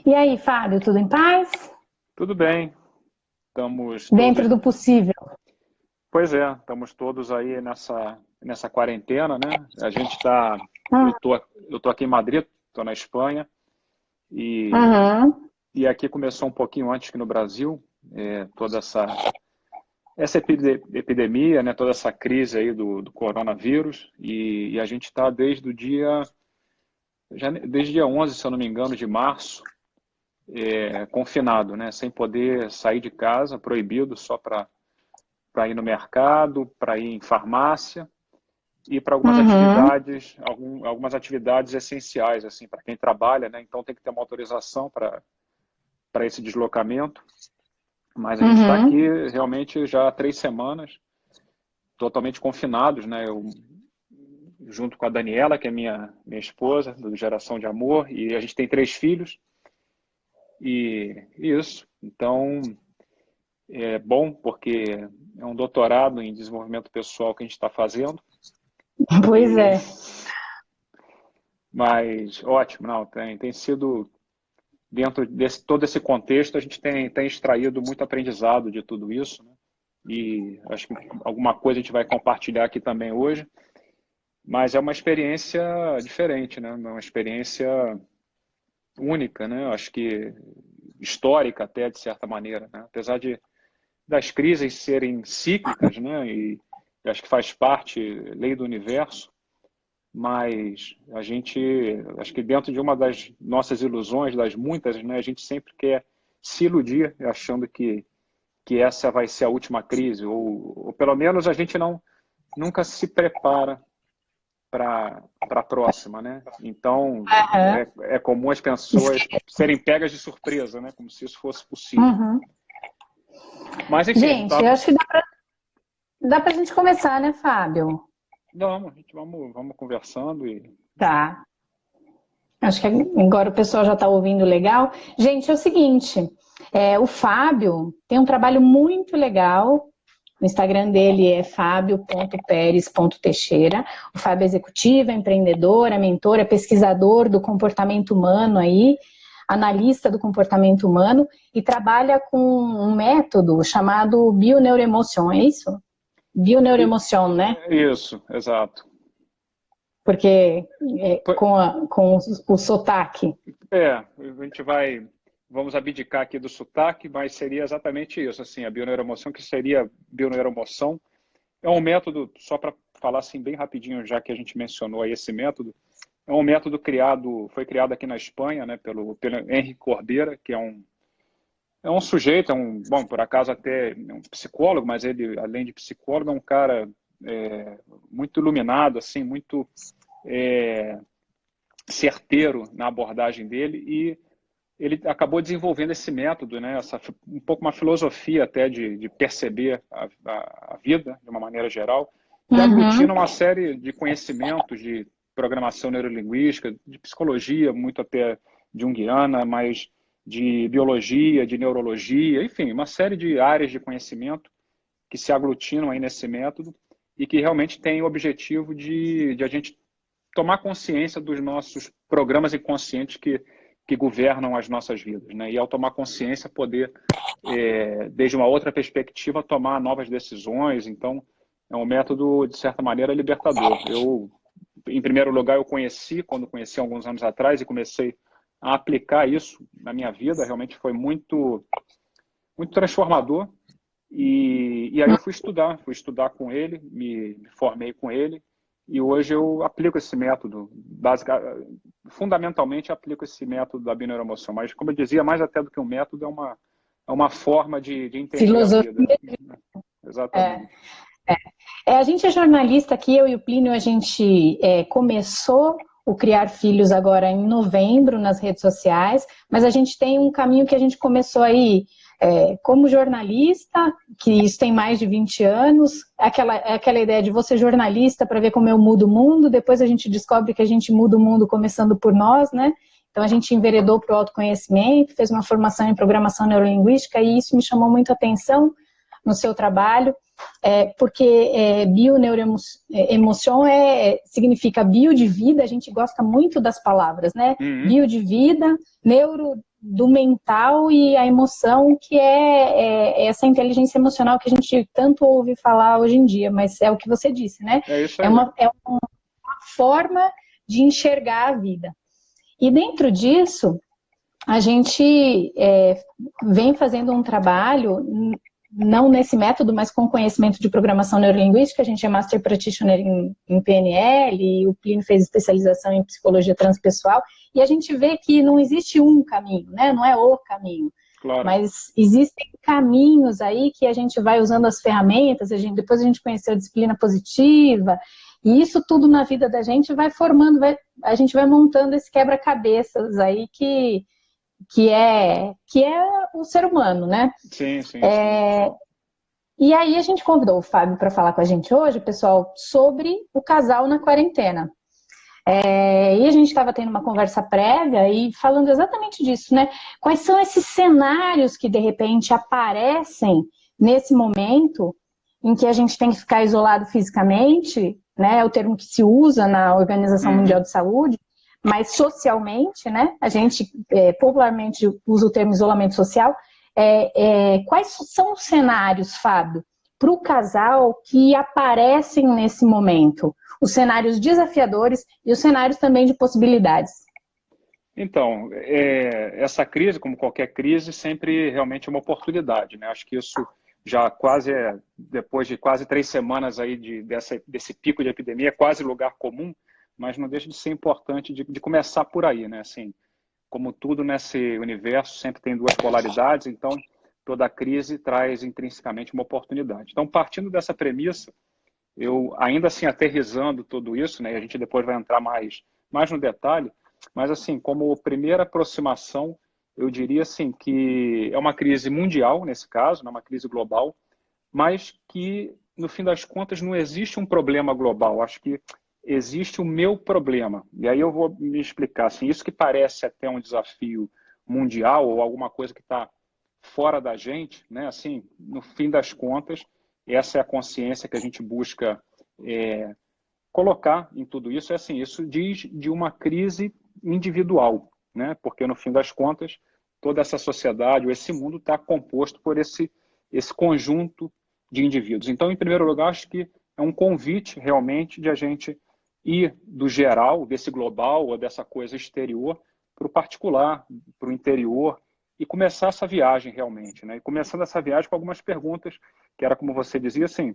E aí, Fábio, tudo em paz? Tudo bem, estamos Dentro todos. do possível. Pois é, estamos todos aí nessa quarentena, né? A gente tá. Hum, Eu tô aqui em Madrid, estou na Espanha, e, Uhum, e aqui começou um pouquinho antes que no Brasil, toda essa epidemia, né? Toda essa crise aí do coronavírus, e a gente está desde dia 11, se eu não me engano, de março, confinado, né? Sem poder sair de casa, proibido só para ir no mercado, para ir em farmácia e para uhum, algumas atividades essenciais, assim, para quem trabalha, né? Então tem que ter uma autorização para esse deslocamento. Mas a gente está aqui uhum. realmente já há 3 semanas, totalmente confinados, né? Eu, junto com a Daniela, que é minha esposa, do Geração de Amor, e a gente tem 3 filhos, e isso. Então, é bom porque é um doutorado em desenvolvimento pessoal que a gente está fazendo, Pois e, é. mas ótimo, não, tem sido, dentro desse todo esse contexto, a gente tem extraído muito aprendizado de tudo isso, né? E acho que alguma coisa a gente vai compartilhar aqui também hoje, mas é uma experiência diferente, né? Uma experiência única, né? Acho que histórica até, de certa maneira, né? Apesar das crises serem cíclicas, né? E acho que faz parte, lei do universo, mas acho que dentro de uma das nossas ilusões, das muitas, né? A gente sempre quer se iludir, achando que essa vai ser a última crise, ou pelo menos a gente nunca se prepara para a próxima, né? Então, Aham. é comum as pessoas serem pegas de surpresa, né? Como se isso fosse possível. Uhum. Mas, enfim, a gente Gente, eu estava. acho que dá pra gente começar, né, Fábio? Vamos conversando e. Tá. Acho que agora o pessoal já está ouvindo legal. Gente, é o seguinte, o Fábio tem um trabalho muito legal. O Instagram dele é fabio.peres.teixeira. O Fábio é executivo, é empreendedor, é mentor, é pesquisador do comportamento humano aí, analista do comportamento humano e trabalha com um método chamado Bioneuroemotion, é isso? Bioneuroemotion, né? Isso, exato. Porque com o sotaque. A gente vamos abdicar aqui do sotaque, mas seria exatamente isso, assim, a bioneuroemoção, que seria bioneuroemoção, é um método, só para falar assim bem rapidinho, já que a gente mencionou aí esse método, é um método foi criado aqui na Espanha, né, pelo Henrique Corbeira, que é um sujeito, bom, por acaso até é um psicólogo, mas ele, além de psicólogo, é um cara muito iluminado, assim, muito é, certeiro na abordagem dele, e ele acabou desenvolvendo esse método, né, um pouco uma filosofia até de perceber a vida de uma maneira geral, que aglutina Uhum, uma série de conhecimentos de programação neurolinguística, de psicologia, muito até junguiana, mas de biologia, de neurologia, enfim, uma série de áreas de conhecimento que se aglutinam aí nesse método e que realmente tem o objetivo de a gente tomar consciência dos nossos programas inconscientes que governam as nossas vidas, né? E ao tomar consciência, poder, desde uma outra perspectiva, tomar novas decisões. Então, é um método, de certa maneira, libertador. Em primeiro lugar, quando conheci alguns anos atrás e comecei a aplicar isso na minha vida, realmente foi muito, muito transformador. E aí eu fui estudar com ele, me formei com ele, e hoje eu aplico esse método, fundamentalmente aplico esse método da bineuroemoção, mas como eu dizia, mais até do que um método, é uma forma de entender a vida. filosofia. É, Exatamente. a gente é jornalista aqui, eu e o Plínio, a gente começou o Criar Filhos agora em novembro nas redes sociais, mas a gente tem um caminho que a gente começou aí como jornalista, que isso tem mais de 20 anos, aquela ideia de você jornalista para ver como eu mudo o mundo, depois a gente descobre que a gente muda o mundo começando por nós, né? Então a gente enveredou para o autoconhecimento, fez uma formação em programação neurolinguística e isso me chamou muito a atenção no seu trabalho, porque bioneuroemoção significa bio de vida, a gente gosta muito das palavras, né? Uhum. Bio de vida, neuro do mental e a emoção, que é essa inteligência emocional que a gente tanto ouve falar hoje em dia, mas é o que você disse, né? É isso aí. É uma forma de enxergar a vida. E dentro disso, a gente vem fazendo um trabalho, não nesse método, mas com conhecimento de programação neurolinguística. A gente é Master Practitioner em PNL, e o Plínio fez especialização em psicologia transpessoal, e a gente vê que não existe um caminho, né? Não é o caminho. Claro. Mas existem caminhos aí que a gente vai usando as ferramentas, depois a gente conheceu a disciplina positiva, e isso tudo na vida da gente vai formando, a gente vai montando esse quebra-cabeças aí que é o ser humano, né? Sim, sim, sim. E aí a gente convidou o Fábio para falar com a gente hoje, pessoal, sobre o casal na quarentena. E a gente estava tendo uma conversa prévia e falando exatamente disso, né? Quais são esses cenários que de repente aparecem nesse momento em que a gente tem que ficar isolado fisicamente, né? É o termo que se usa na Organização Mundial de Saúde, mas socialmente, né? A gente popularmente usa o termo isolamento social. Quais são os cenários, Fábio, para o casal que aparecem nesse momento? Os cenários desafiadores e os cenários também de possibilidades. Então, essa crise, como qualquer crise, sempre realmente é uma oportunidade, né? Acho que isso já quase depois de quase 3 semanas aí desse pico de epidemia, é quase lugar comum, mas não deixa de ser importante de começar por aí, né? Assim, como tudo nesse universo, sempre tem 2 polaridades, então toda crise traz intrinsecamente uma oportunidade. Então, partindo dessa premissa, eu ainda assim aterrissando tudo isso, né? E a gente depois vai entrar mais no detalhe, mas assim, como primeira aproximação, eu diria assim que é uma crise mundial nesse caso, não é uma crise global, mas que no fim das contas não existe um problema global. Acho que existe o meu problema. E aí eu vou me explicar assim, isso que parece até um desafio mundial ou alguma coisa que está fora da gente, né? Assim, no fim das contas, essa é a consciência que a gente busca colocar em tudo isso. É assim, isso diz de uma crise individual, né? Porque no fim das contas, toda essa sociedade ou esse mundo está composto por esse conjunto de indivíduos. Então, em primeiro lugar, acho que é um convite realmente de a gente ir do geral, desse global ou dessa coisa exterior, para o particular, para o interior, e começar essa viagem realmente, né? E começando essa viagem com algumas perguntas, que era como você dizia, assim,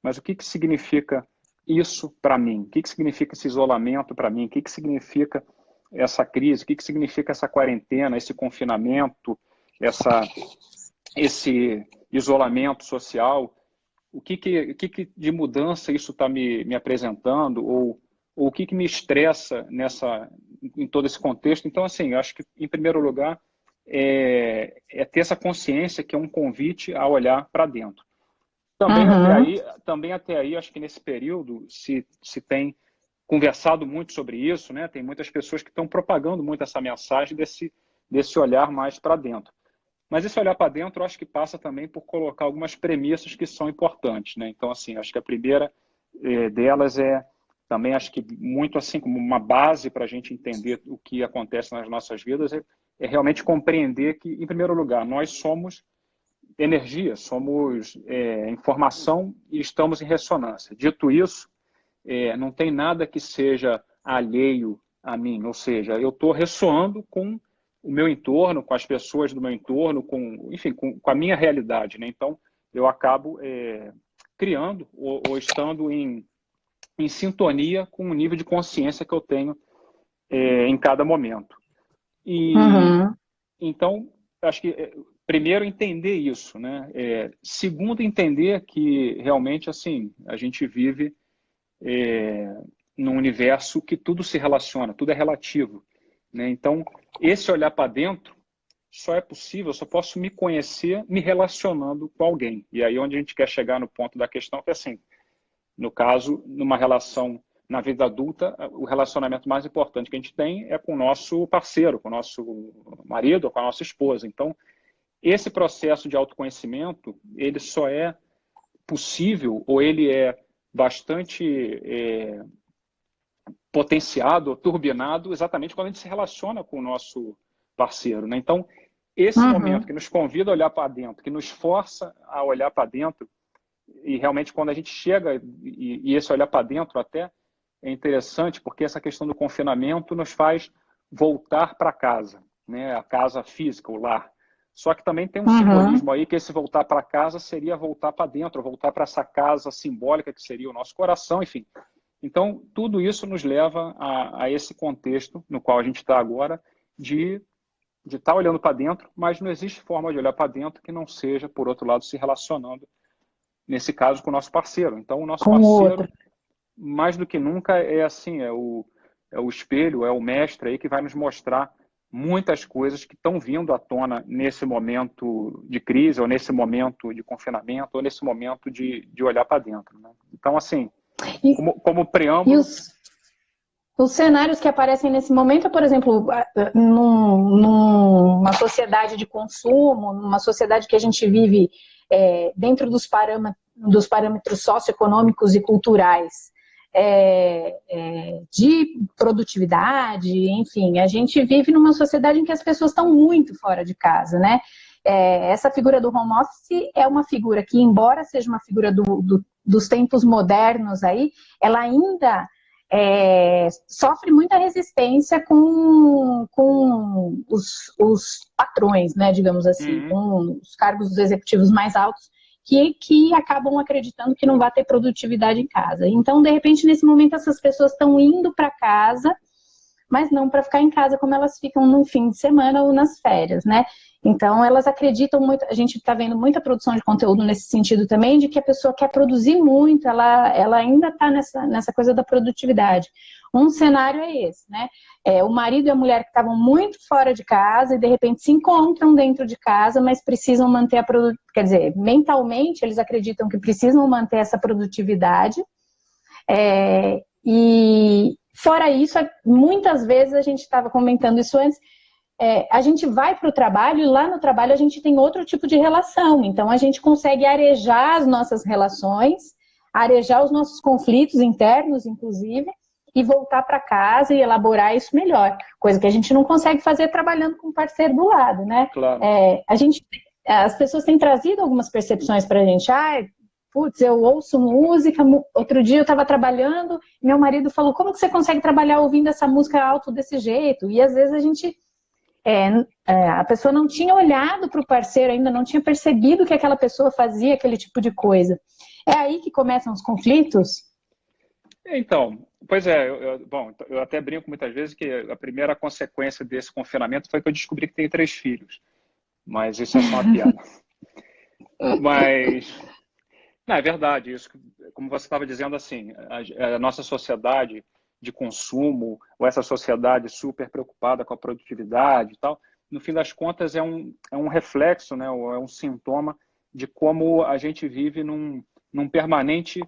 mas o que significa isso para mim? O que significa esse isolamento para mim? O que significa essa crise? O que significa essa quarentena, esse confinamento, esse isolamento social? O que de mudança isso está me apresentando? Ou o que me estressa em todo esse contexto? Então, assim, eu acho que, em primeiro lugar, ter essa consciência que é um convite a olhar para dentro. Também até aí, acho que nesse período se tem conversado muito sobre isso, né? Tem muitas pessoas que estão propagando muito essa mensagem desse olhar mais para dentro. Mas esse olhar para dentro, eu acho que passa também por colocar algumas premissas que são importantes, né? Então, assim, acho que a primeira delas também acho que muito assim como uma base para a gente entender o que acontece nas nossas vidas é realmente compreender que, em primeiro lugar, nós somos energia, somos informação e estamos em ressonância. Dito isso, não tem nada que seja alheio a mim, ou seja, eu estou ressoando com o meu entorno, com as pessoas do meu entorno, enfim, com a minha realidade, né? Então, eu acabo criando ou estando em sintonia com o nível de consciência que eu tenho em cada momento. E então, acho que primeiro entender isso, né? Segundo, entender que realmente assim a gente vive num universo que tudo se relaciona, tudo é relativo, né? Então, esse olhar para dentro só é possível, só posso me conhecer me relacionando com alguém. E aí onde a gente quer chegar no ponto da questão que é assim, no caso, numa relação na vida adulta, o relacionamento mais importante que a gente tem é com o nosso parceiro, com o nosso marido ou com a nossa esposa. Então, esse processo de autoconhecimento, ele só é possível ou ele é bastante potenciado, turbinado, exatamente quando a gente se relaciona com o nosso parceiro, né? Então, esse momento que nos convida a olhar para dentro, que nos força a olhar para dentro, e realmente quando a gente chega, e esse olhar para dentro até é interessante, porque essa questão do confinamento nos faz voltar para casa, né? A casa física, o lar. Só que também tem um simbolismo aí que esse voltar para casa seria voltar para dentro, voltar para essa casa simbólica que seria o nosso coração, enfim. Então, tudo isso nos leva a esse contexto no qual a gente está agora de estar olhando para dentro, mas não existe forma de olhar para dentro que não seja, por outro lado, se relacionando, nesse caso, com o nosso parceiro. Então, o nosso Com o parceiro, outro. mais do que nunca, é assim, é o espelho, é o mestre aí que vai nos mostrar muitas coisas que estão vindo à tona nesse momento de crise, ou nesse momento de confinamento, ou nesse momento de olhar para dentro, né? Então, assim, como E preâmbulo... os cenários que aparecem nesse momento é, por exemplo, numa sociedade de consumo, numa sociedade que a gente vive dentro dos parâmetros socioeconômicos e culturais, de produtividade, enfim, a gente vive numa sociedade em que as pessoas estão muito fora de casa, né? Essa figura do home office é uma figura que, embora seja uma figura dos tempos modernos aí, ela ainda sofre muita resistência com os patrões, né, digamos assim, com os cargos executivos mais altos, que acabam acreditando que não vai ter produtividade em casa. Então, de repente, nesse momento, essas pessoas estão indo para casa, mas não para ficar em casa como elas ficam no fim de semana ou nas férias, né? Então, elas acreditam muito, a gente está vendo muita produção de conteúdo nesse sentido também, de que a pessoa quer produzir muito, ela ainda está nessa coisa da produtividade. Um cenário é esse, né? O marido e a mulher que estavam muito fora de casa e de repente se encontram dentro de casa, mas precisam manter a produtividade, quer dizer, mentalmente eles acreditam que precisam manter essa produtividade, e fora isso, muitas vezes a gente estava comentando isso antes, a gente vai para o trabalho e lá no trabalho a gente tem outro tipo de relação. Então a gente consegue arejar as nossas relações, arejar os nossos conflitos internos, inclusive, e voltar para casa e elaborar isso melhor. Coisa que a gente não consegue fazer trabalhando com o parceiro do lado, né? Claro. As pessoas têm trazido algumas percepções para a gente. Putz, eu ouço música, outro dia eu estava trabalhando, meu marido falou, como que você consegue trabalhar ouvindo essa música alto desse jeito? E às vezes a gente... a pessoa não tinha olhado para o parceiro ainda, não tinha percebido que aquela pessoa fazia aquele tipo de coisa. É aí que começam os conflitos? Então, pois é, bom, eu até brinco muitas vezes que a primeira consequência desse confinamento foi que eu descobri que tenho 3 filhos. Mas isso é só uma piada. Mas, não, é verdade, isso, como você estava dizendo, assim, a nossa sociedade de consumo, ou essa sociedade super preocupada com a produtividade e tal, no fim das contas é um reflexo, né, ou é um sintoma de como a gente vive num permanente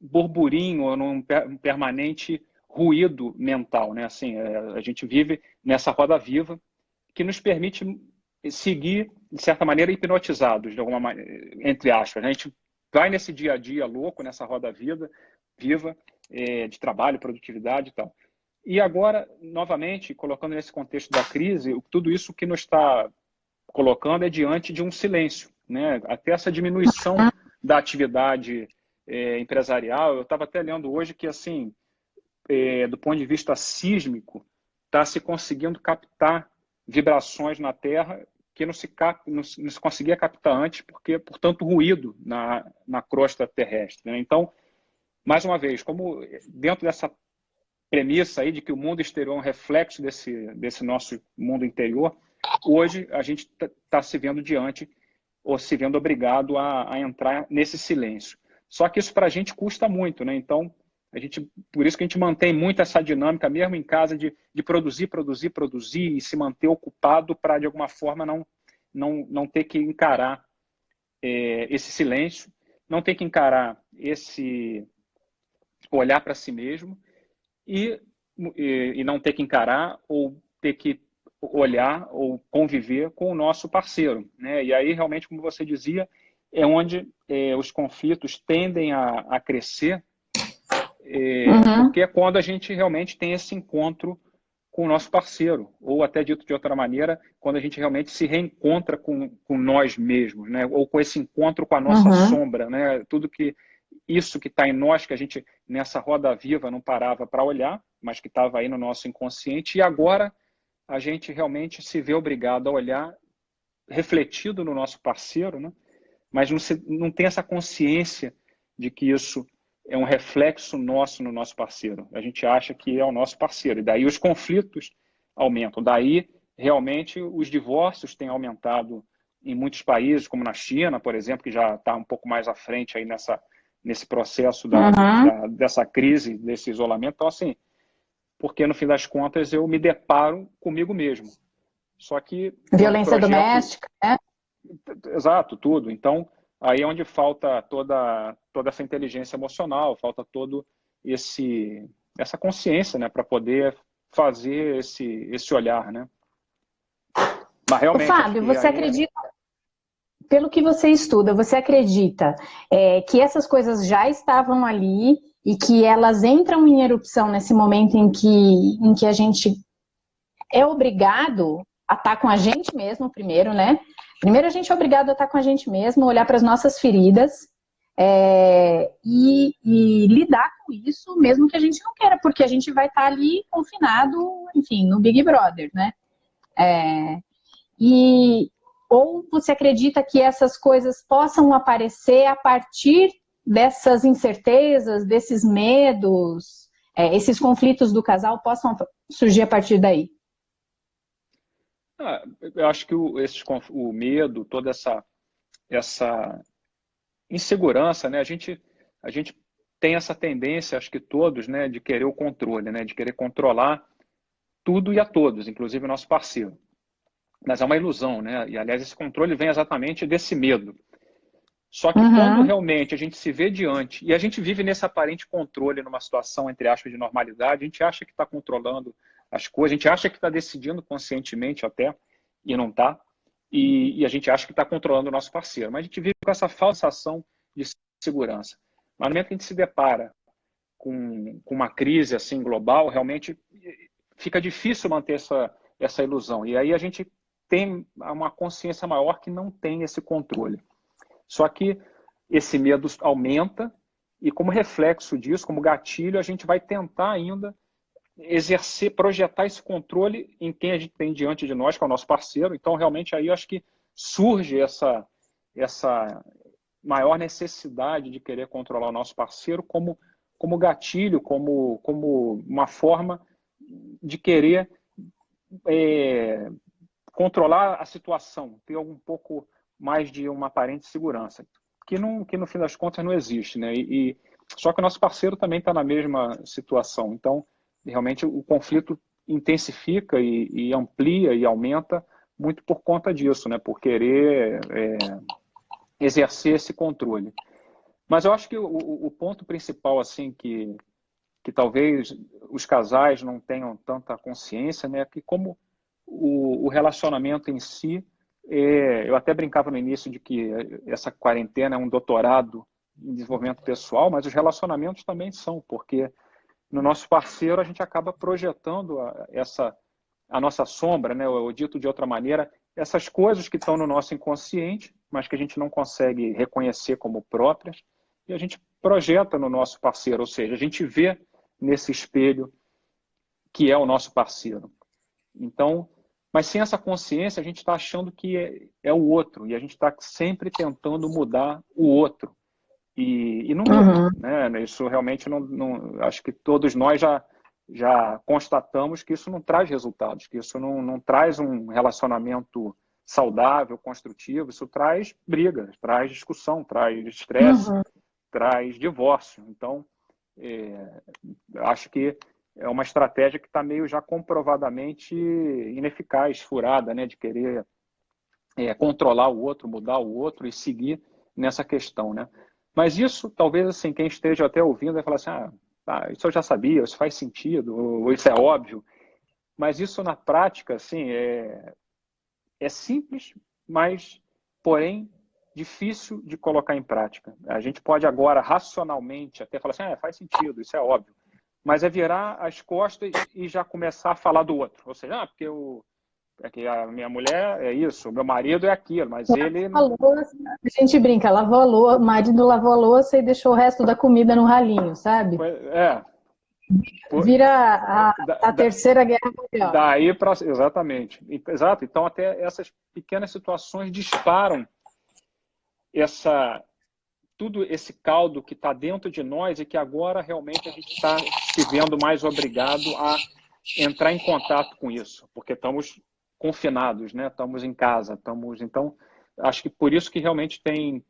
burburinho, ou num permanente ruído mental, né? Assim, a gente vive nessa roda viva que nos permite seguir, de certa maneira, hipnotizados, de alguma maneira, entre aspas. A gente vai nesse dia a dia louco, nessa roda viva, de trabalho, produtividade e tal. E agora, novamente, colocando nesse contexto da crise, tudo isso que nos está colocando é diante de um silêncio, né? Até essa diminuição da atividade empresarial. Eu estava até lendo hoje que, assim, do ponto de vista sísmico, está se conseguindo captar vibrações na Terra que não se conseguia captar antes, porque por tanto ruído na crosta terrestre, né? Então, mais uma vez, como dentro dessa premissa aí de que o mundo exterior é um reflexo desse nosso mundo interior, hoje a gente está se vendo diante, ou se vendo obrigado a entrar nesse silêncio. Só que isso para a gente custa muito, né? Então, por isso que a gente mantém muito essa dinâmica, mesmo em casa, de produzir e se manter ocupado para, de alguma forma, não ter que encarar esse silêncio, não ter que encarar esse olhar para si mesmo e não ter que encarar ou ter que olhar ou conviver com o nosso parceiro, né? E aí, realmente, como você dizia, é onde os conflitos tendem a crescer, porque é quando a gente realmente tem esse encontro com o nosso parceiro, ou até dito de outra maneira, quando a gente realmente se reencontra com nós mesmos, né? Ou com esse encontro com a nossa sombra, né? Tudo que isso que está em nós, que a gente nessa roda viva não parava para olhar, mas que estava aí no nosso inconsciente, e agora a gente realmente se vê obrigado a olhar refletido no nosso parceiro, né? Mas não tem essa consciência de que isso é um reflexo nosso no nosso parceiro. A gente acha que é o nosso parceiro, e daí os conflitos aumentam. Daí, realmente, os divórcios têm aumentado em muitos países, como na China, por exemplo, que já está um pouco mais à frente aí nesse processo dessa crise, desse isolamento. Então, assim, porque no fim das contas eu me deparo comigo mesmo. Só que Violência doméstica, né? Exato, tudo. Então, aí é onde falta toda essa inteligência emocional, falta todo essa consciência, né, para poder fazer esse olhar, né? Mas realmente, Fábio, você acredita, pelo que você estuda, você acredita que essas coisas já estavam ali e que elas entram em erupção nesse momento em que a gente é obrigado a estar com a gente mesmo primeiro, né? Primeiro a gente é obrigado a estar com a gente mesmo, olhar para as nossas feridas e lidar com isso, mesmo que a gente não queira, porque a gente vai estar ali confinado, enfim, no Big Brother, né? Ou você acredita que essas coisas possam aparecer a partir dessas incertezas, desses medos, esses conflitos do casal possam surgir a partir daí? Eu acho que o medo, toda essa insegurança, né? A gente tem essa tendência, acho que todos, né, de querer o controle, né, de querer controlar tudo e a todos, inclusive o nosso parceiro. Mas é uma ilusão, né? E, aliás, esse controle vem exatamente desse medo. Só que quando realmente a gente se vê diante, e a gente vive nesse aparente controle, numa situação, entre aspas, de normalidade, a gente acha que está controlando as coisas, a gente acha que está decidindo conscientemente até, e não está, e a gente acha que está controlando o nosso parceiro. Mas a gente vive com essa falsa sensação de segurança. Mas no momento que a gente se depara com uma crise assim global, realmente fica difícil manter essa ilusão. E aí a gente tem uma consciência maior que não tem esse controle. Só que esse medo aumenta e como reflexo disso, como gatilho, a gente vai tentar ainda exercer, projetar esse controle em quem a gente tem diante de nós, que é o nosso parceiro. Então, realmente, aí eu acho que surge essa maior necessidade de querer controlar o nosso parceiro como gatilho, como uma forma de querer controlar a situação, ter um pouco mais de uma aparente segurança, que no fim das contas não existe, né? Só que o nosso parceiro também está na mesma situação. Então, realmente, o conflito intensifica e amplia e aumenta muito por conta disso, né? Por querer exercer esse controle. Mas eu acho que o ponto principal, assim, que talvez os casais não tenham tanta consciência, né? É que como o relacionamento em si, eu até brincava no início de que essa quarentena é um doutorado em desenvolvimento pessoal, mas os relacionamentos também são, porque no nosso parceiro a gente acaba projetando a nossa sombra, né? Ou dito de outra maneira, essas coisas que estão no nosso inconsciente, mas que a gente não consegue reconhecer como próprias, e a gente projeta no nosso parceiro, ou seja, a gente vê nesse espelho que é o nosso parceiro. Então, mas sem essa consciência, a gente está achando que é o outro, e a gente está sempre tentando mudar o outro. E não muda, né? Isso realmente não. Acho que todos nós já constatamos que isso não traz resultados, que isso não traz um relacionamento saudável, construtivo, isso traz briga, traz discussão, traz estresse, traz divórcio. Então, acho que é uma estratégia que está meio já comprovadamente ineficaz, furada, né? De querer controlar o outro, mudar o outro e seguir nessa questão, né? Mas isso, talvez, assim, quem esteja até ouvindo vai falar assim, isso eu já sabia, isso faz sentido, ou isso é óbvio. Mas isso, na prática, assim, é simples, mas, porém, difícil de colocar em prática. A gente pode agora, racionalmente, até falar assim, faz sentido, isso é óbvio. mas é virar as costas e já começar a falar do outro. Ou seja, porque é que a minha mulher é isso, o meu marido é aquilo, mas ele... A gente brinca, lavou a louça, o marido lavou a louça e deixou o resto da comida no ralinho, sabe? É, Vira a Terceira Guerra Mundial. Daí para... Exatamente. Exato. Então, até essas pequenas situações disparam tudo esse caldo que está dentro de nós e que agora realmente a gente está se vendo mais obrigado a entrar em contato com isso, porque estamos confinados, né? Estamos em casa, então acho que por isso que realmente tem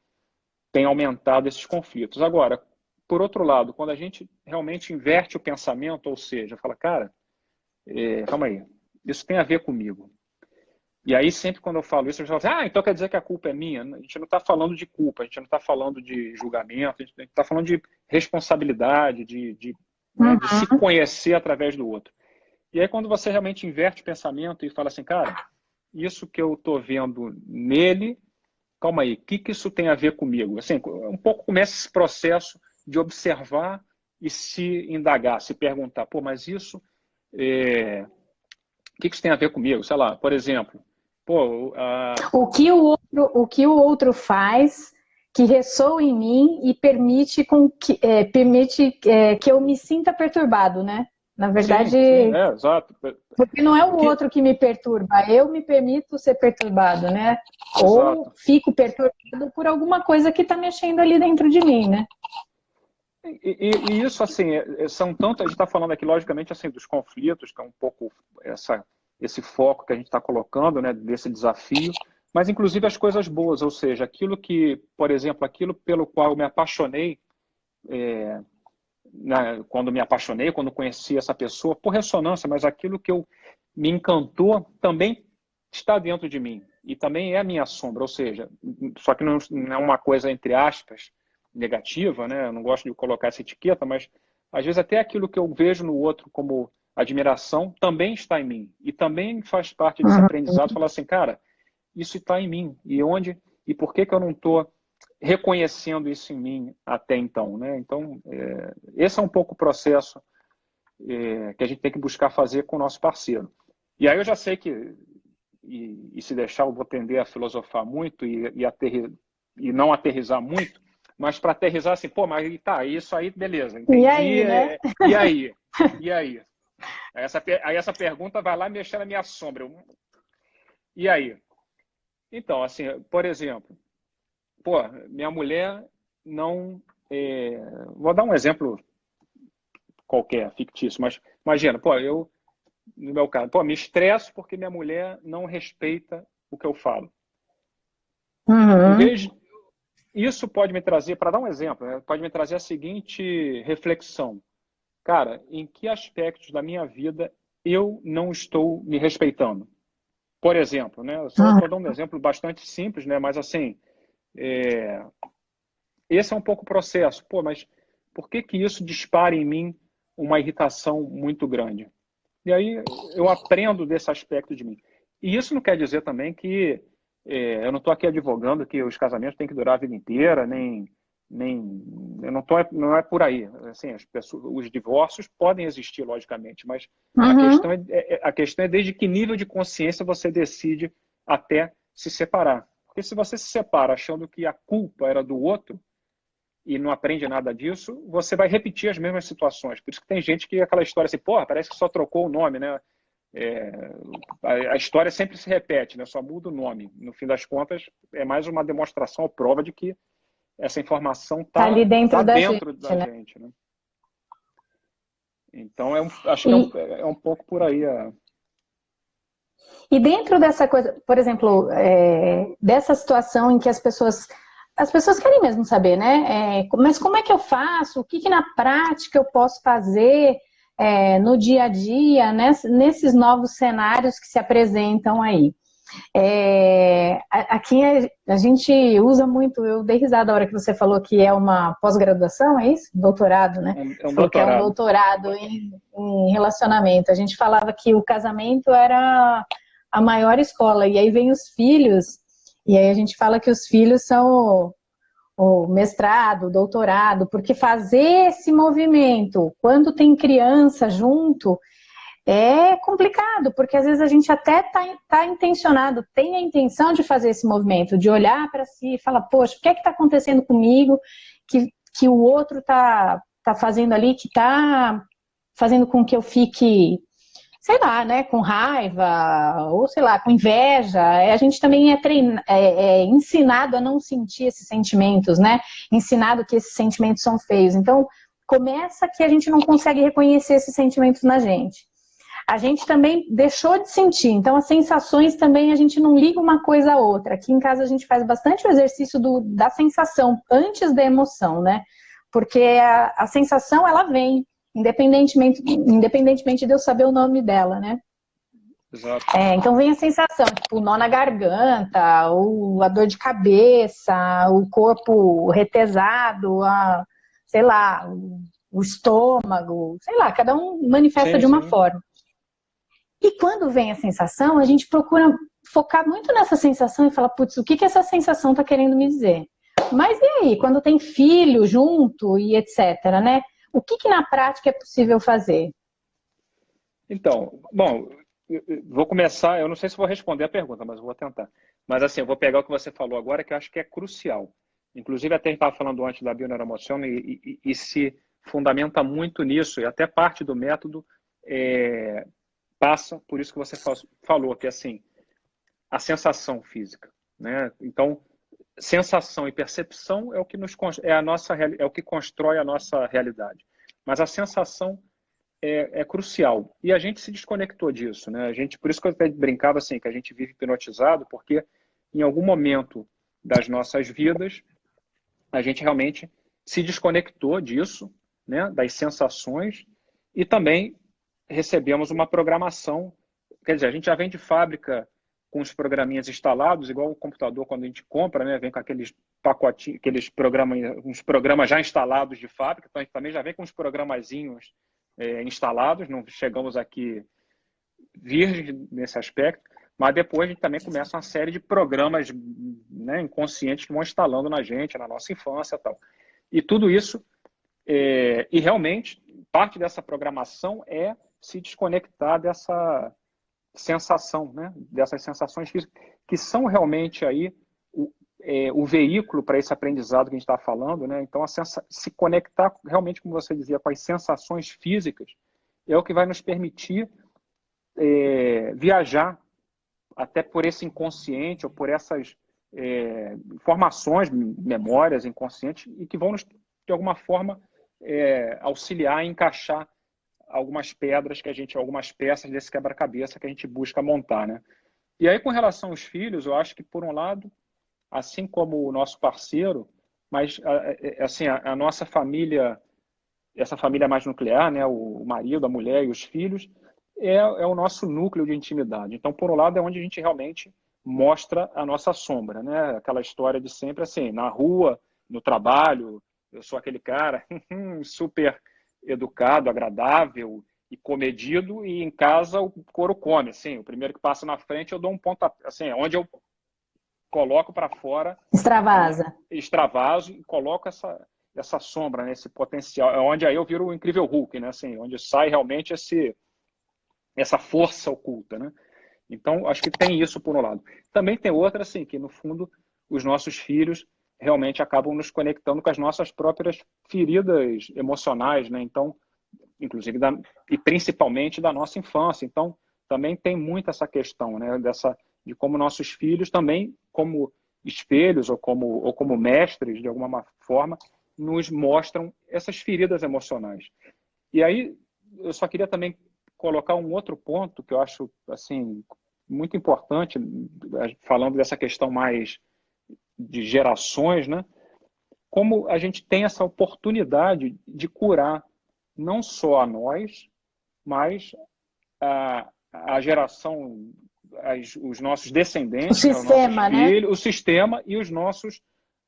aumentado esses conflitos. Agora, por outro lado, quando a gente realmente inverte o pensamento, ou seja, fala, cara, calma aí, isso tem a ver comigo. E aí, sempre quando eu falo isso, eu falo assim, então quer dizer que a culpa é minha? A gente não está falando de culpa, a gente não está falando de julgamento, a gente está falando de responsabilidade, né, de se conhecer através do outro. E aí, quando você realmente inverte o pensamento e fala assim, cara, isso que eu estou vendo nele, calma aí, o que isso tem a ver comigo? Assim, um pouco começa esse processo de observar e se indagar, se perguntar, pô, mas isso, o que isso tem a ver comigo? Sei lá, por exemplo, pô, o que o outro faz que ressoa em mim e permite que eu me sinta perturbado, né? Na verdade, sim, exato. Porque não é o outro que me perturba, eu me permito ser perturbado, né? Exato. Ou fico perturbado por alguma coisa que está mexendo ali dentro de mim, né? E isso, assim, são tanto, a gente está falando aqui, logicamente, assim, dos conflitos, que é um pouco esse foco que a gente está colocando, né, desse desafio, mas inclusive as coisas boas, ou seja, aquilo que, por exemplo, aquilo pelo qual eu me apaixonei, quando conheci essa pessoa, por ressonância, mas aquilo que me encantou também está dentro de mim e também é a minha sombra, ou seja, só que não é uma coisa, entre aspas, negativa, né? Eu não gosto de colocar essa etiqueta, mas às vezes até aquilo que eu vejo no outro como admiração também está em mim e também faz parte desse aprendizado, falar assim, cara, isso está em mim e por que eu não estou reconhecendo isso em mim até então, né? Então, esse é um pouco o processo que a gente tem que buscar fazer com o nosso parceiro. E aí eu já sei que, e se deixar, eu vou tender a filosofar muito e não aterrizar muito, mas para aterrizar assim, pô, mas tá, isso aí, beleza, entendi. E aí, né? E aí? E aí? Aí essa pergunta vai lá mexer na minha sombra. E aí? Então, assim, por exemplo, pô, minha mulher não... vou dar um exemplo qualquer, fictício, mas imagina, pô, no meu caso, pô, me estresso porque minha mulher não respeita o que eu falo. Em vez isso pode me trazer, para dar um exemplo, né, pode me trazer a seguinte reflexão. Cara, em que aspectos da minha vida eu não estou me respeitando? Por exemplo, né, eu só estou dando um exemplo bastante simples, né, mas assim, esse é um pouco o processo. Pô, mas por que isso dispara em mim uma irritação muito grande? E aí eu aprendo desse aspecto de mim. E isso não quer dizer também que eu não estou aqui advogando que os casamentos têm que durar a vida inteira, eu não é por aí. Assim, os divórcios podem existir, logicamente, mas a questão é desde que nível de consciência você decide até se separar. Porque se você se separa achando que a culpa era do outro, e não aprende nada disso, você vai repetir as mesmas situações. Por isso que tem gente que aquela história assim, porra, parece que só trocou o nome, né? A história sempre se repete, né? Só muda o nome. No fim das contas, é mais uma demonstração ou prova de que essa informação está ali dentro da gente, né? Então, acho que é um pouco por aí. E dentro dessa coisa, por exemplo, dessa situação em que as pessoas querem mesmo saber, né? Mas como é que eu faço? O que na prática eu posso fazer no dia a dia, nesses novos cenários que se apresentam aí? Aqui a gente usa muito, eu dei risada a hora que você falou que é uma pós-graduação, é isso? Doutorado, né? É um doutorado. Que é um doutorado em relacionamento. A gente falava que o casamento era a maior escola, e aí vem os filhos, e aí a gente fala que os filhos são o mestrado, o doutorado, porque fazer esse movimento quando tem criança junto é complicado, porque às vezes a gente até tá intencionado, tem a intenção de fazer esse movimento, de olhar para si e falar, poxa, o que é que está acontecendo comigo que o outro tá fazendo ali, que tá fazendo com que eu fique, sei lá, né, com raiva, ou sei lá, com inveja. A gente também é ensinado a não sentir esses sentimentos, né? Ensinado que esses sentimentos são feios. Então, começa que a gente não consegue reconhecer esses sentimentos na gente. A gente também deixou de sentir, então as sensações também a gente não liga uma coisa à outra. Aqui em casa a gente faz bastante o exercício da sensação antes da emoção, né? Porque a sensação ela vem, independentemente de eu saber o nome dela, né? Exato. Então vem a sensação, tipo, o nó na garganta, a dor de cabeça, o corpo retesado, sei lá, o estômago, sei lá, cada um manifesta de uma forma. E quando vem a sensação, a gente procura focar muito nessa sensação e falar, putz, o que essa sensação está querendo me dizer? Mas e aí, quando tem filho junto e etc, né? O que na prática é possível fazer? Então, bom, vou começar, eu não sei se vou responder a pergunta, mas vou tentar. Mas assim, eu vou pegar o que você falou agora, que eu acho que é crucial. Inclusive, até a gente estava falando antes da bioneuroemoção e se fundamenta muito nisso, e até parte do método passa por isso que você falou, que assim, a sensação física, né? Então, sensação e percepção é o que é o que constrói a nossa realidade. Mas a sensação é crucial. E a gente se desconectou disso, né? Por isso que eu até brincava assim, que a gente vive hipnotizado, porque em algum momento das nossas vidas, a gente realmente se desconectou disso, né? Das sensações, e também recebemos uma programação. Quer dizer, a gente já vem de fábrica com os programinhas instalados, igual o computador quando a gente compra, né? Vem com aqueles pacotinhos, uns programas já instalados de fábrica, então a gente também já vem com os programazinhos instalados, não chegamos aqui virgens nesse aspecto, mas depois a gente também começa uma série de programas, né, inconscientes que vão instalando na gente, na nossa infância e tal. E tudo isso, e realmente, parte dessa programação é se desconectar dessa sensação, né, dessas sensações que são realmente aí o veículo para esse aprendizado que a gente está falando, né? Então, se conectar realmente, como você dizia, com as sensações físicas é o que vai nos permitir viajar até por esse inconsciente ou por essas informações, memórias inconscientes e que vão nos, de alguma forma, auxiliar a encaixar algumas pedras algumas peças desse quebra-cabeça que a gente busca montar, né? E aí, com relação aos filhos, eu acho que, por um lado, assim como o nosso parceiro, mas assim, a nossa família, essa família mais nuclear, né, o marido, a mulher e os filhos, é o nosso núcleo de intimidade. Então, por um lado, é onde a gente realmente mostra a nossa sombra, né? Aquela história de sempre assim, na rua, no trabalho, eu sou aquele cara super educado, agradável e comedido, e em casa o couro come, assim, o primeiro que passa na frente eu dou um pontapé, assim, onde eu coloco para fora, extravaso e coloco essa sombra, né, esse potencial, é onde aí eu viro o incrível Hulk, né, assim, onde sai realmente essa força oculta, né? Então, acho que tem isso por um lado. Também tem outra, assim, que no fundo os nossos filhos realmente acabam nos conectando com as nossas próprias feridas emocionais, né? Então, inclusive e principalmente da nossa infância. Então, também tem muito essa questão, né, de como nossos filhos também, como espelhos ou como mestres, de alguma forma, nos mostram essas feridas emocionais. E aí, eu só queria também colocar um outro ponto que eu acho assim muito importante, falando dessa questão mais de gerações, né? Como a gente tem essa oportunidade de curar não só a nós, mas a geração, os nossos descendentes, o sistema, os nossos filhos, né? o sistema e os nossos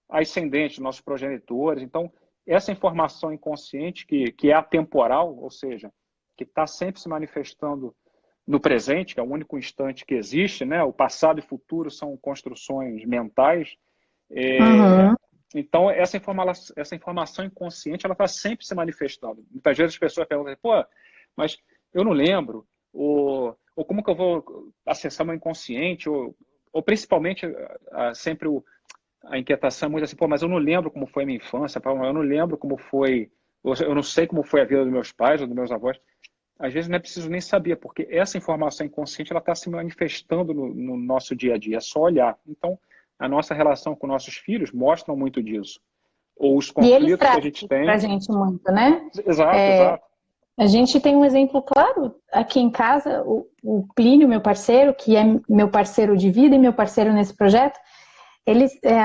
ascendentes, nossos progenitores. Então, essa informação inconsciente que é atemporal, ou seja, que está sempre se manifestando no presente, que é o único instante que existe, né? O passado e futuro são construções mentais. Então, essa informação inconsciente, ela está sempre se manifestando. Muitas vezes as pessoas perguntam, pô, mas eu não lembro, ou como que eu vou acessar meu inconsciente, ou principalmente, sempre a inquietação é muito assim, pô, mas eu não lembro como foi a minha infância, eu não lembro como foi, eu não sei como foi a vida dos meus pais ou dos meus avós. Às vezes não é preciso nem saber, porque essa informação inconsciente ela está se manifestando no nosso dia a dia, é só olhar. Então, a nossa relação com nossos filhos mostram muito disso. Ou os E eles conflitos que a trazem gente para a tem. gente muito, né? Exato, É, exato. a gente tem um exemplo claro aqui em casa, o Plínio, meu parceiro, que é meu parceiro de vida e meu parceiro nesse projeto,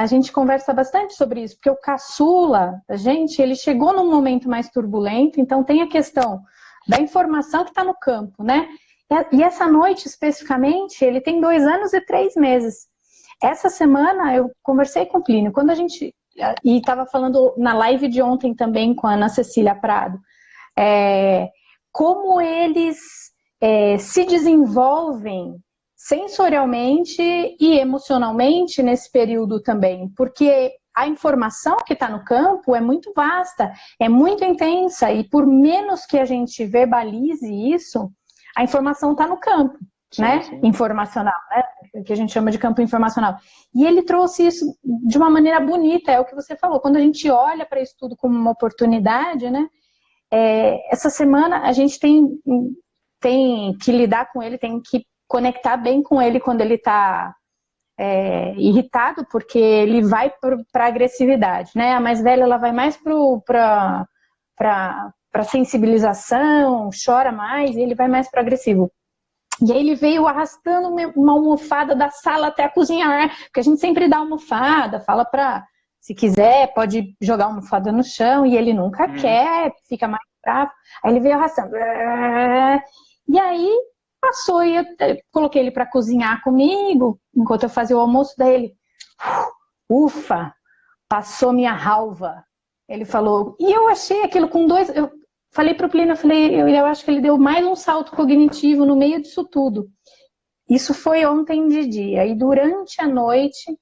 a gente conversa bastante sobre isso, porque o caçula, a gente, ele chegou num momento mais turbulento, então tem a questão da informação que está no campo, né? E essa noite, especificamente, ele tem 2 anos e 3 meses. Essa semana eu conversei com o Plínio, quando a gente, e estava falando na live de ontem também com a Ana Cecília Prado, como eles se desenvolvem sensorialmente e emocionalmente nesse período também, porque a informação que está no campo é muito vasta, é muito intensa, e por menos que a gente verbalize isso, a informação está no campo, Sim, né? sim. Informacional, né? Que a gente chama de campo informacional. E ele trouxe isso de uma maneira bonita, é o que você falou, quando a gente olha para isso tudo como uma oportunidade, né? Essa semana a gente tem que lidar com ele, tem que conectar bem com ele quando ele está irritado, porque ele vai para agressividade, né? A mais velha ela vai mais para sensibilização, chora mais, e ele vai mais para agressivo. E aí ele veio arrastando uma almofada da sala até a cozinha, porque a gente sempre dá almofada, fala para, se quiser, pode jogar a almofada no chão, e ele nunca quer, fica mais bravo. Aí ele veio arrastando. E aí passou e eu coloquei ele para cozinhar comigo, enquanto eu fazia o almoço, daí ele, ufa, passou minha raiva. Ele falou, e eu achei aquilo com 2... Eu falei para o Plínio, eu acho que ele deu mais um salto cognitivo no meio disso tudo. Isso foi ontem de dia. E durante a noite,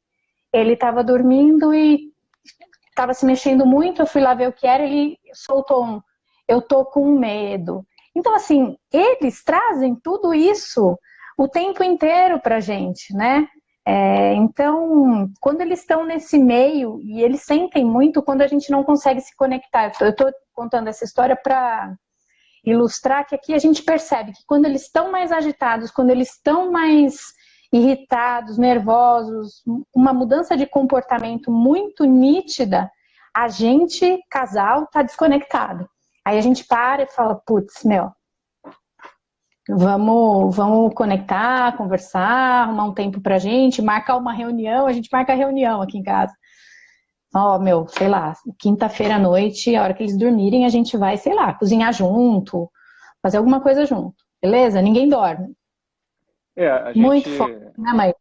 ele estava dormindo e estava se mexendo muito. Eu fui lá ver o que era, ele soltou eu tô com medo. Então, assim, eles trazem tudo isso o tempo inteiro pra gente, né? Então, quando eles estão nesse meio, e eles sentem muito quando a gente não consegue se conectar. Eu estou contando essa história para ilustrar que aqui a gente percebe que quando eles estão mais agitados, quando eles estão mais irritados, nervosos, uma mudança de comportamento muito nítida, a gente, casal, está desconectado. Aí a gente para e fala, putz, vamos conectar, conversar, arrumar um tempo pra gente, marcar uma reunião, a gente marca a reunião aqui em casa. Sei lá, quinta-feira à noite, a hora que eles dormirem, a gente vai, sei lá, cozinhar junto, fazer alguma coisa junto, beleza? Ninguém dorme. A Muito gente... forte, né, mãe?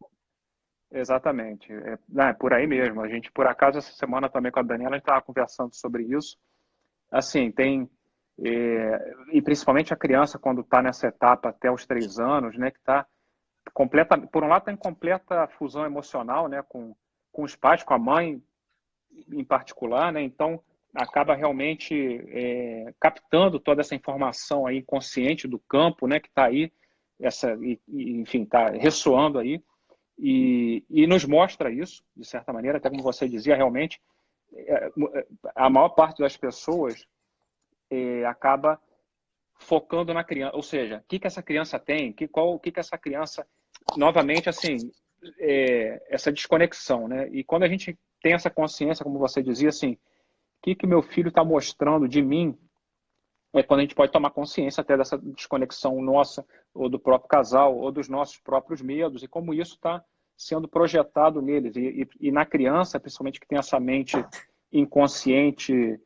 Exatamente. É por aí mesmo. A gente, por acaso, essa semana também com a Daniela, a gente estava conversando sobre isso. Assim, e principalmente a criança, quando está nessa etapa até os 3 anos, né, que está completa, por um lado, está em completa fusão emocional, né, com os pais, com a mãe em particular, né, então acaba realmente captando toda essa informação aí inconsciente do campo, né, que está aí, enfim, está ressoando aí, e nos mostra isso, de certa maneira, até como você dizia, realmente, a maior parte das pessoas acaba focando na criança, ou seja, o que essa criança tem, o que essa criança, novamente, assim, essa desconexão, né? E quando a gente tem essa consciência, como você dizia, assim, o que meu filho está mostrando de mim, é quando a gente pode tomar consciência até dessa desconexão nossa, ou do próprio casal, ou dos nossos próprios medos, e como isso está sendo projetado neles. E na criança, principalmente que tem essa mente inconsciente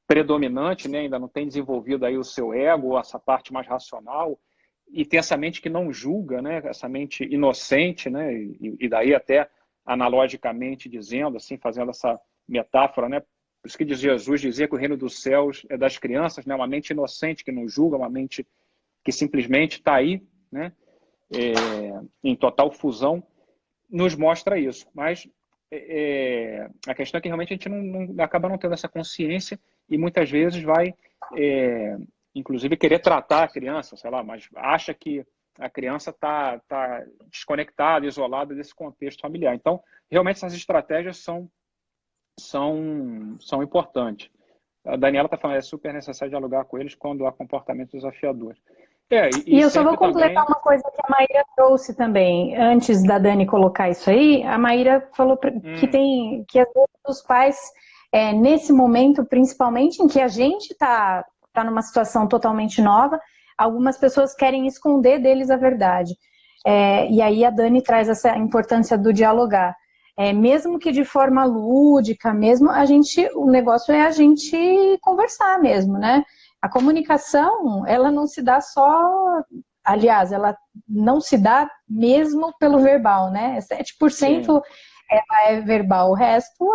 predominante, né? Ainda não tem desenvolvido aí o seu ego, essa parte mais racional, e tem essa mente que não julga, né? Essa mente inocente, né? E daí até analogicamente dizendo, assim, fazendo essa metáfora, né? Por isso que Jesus dizia que o reino dos céus é das crianças, né? Uma mente inocente que não julga, uma mente que simplesmente está aí, né? Em total fusão, nos mostra isso. Mas a questão é que realmente a gente acaba não tendo essa consciência e muitas vezes vai, inclusive, querer tratar a criança, sei lá, mas acha que a criança está desconectada, isolada desse contexto familiar. Então, realmente essas estratégias são importantes. A Daniela está falando, é super necessário dialogar com eles quando há comportamento desafiador. E eu só vou completar uma coisa que a Maíra trouxe também, antes da Dani colocar isso aí, a Maíra falou que às vezes os pais, nesse momento, principalmente em que a gente está numa situação totalmente nova, algumas pessoas querem esconder deles a verdade. E aí a Dani traz essa importância do dialogar. Mesmo que de forma lúdica, mesmo o negócio é a gente conversar mesmo, né? A comunicação, ela não se dá só, aliás, ela não se dá mesmo pelo verbal, né? 7% ela é verbal, o resto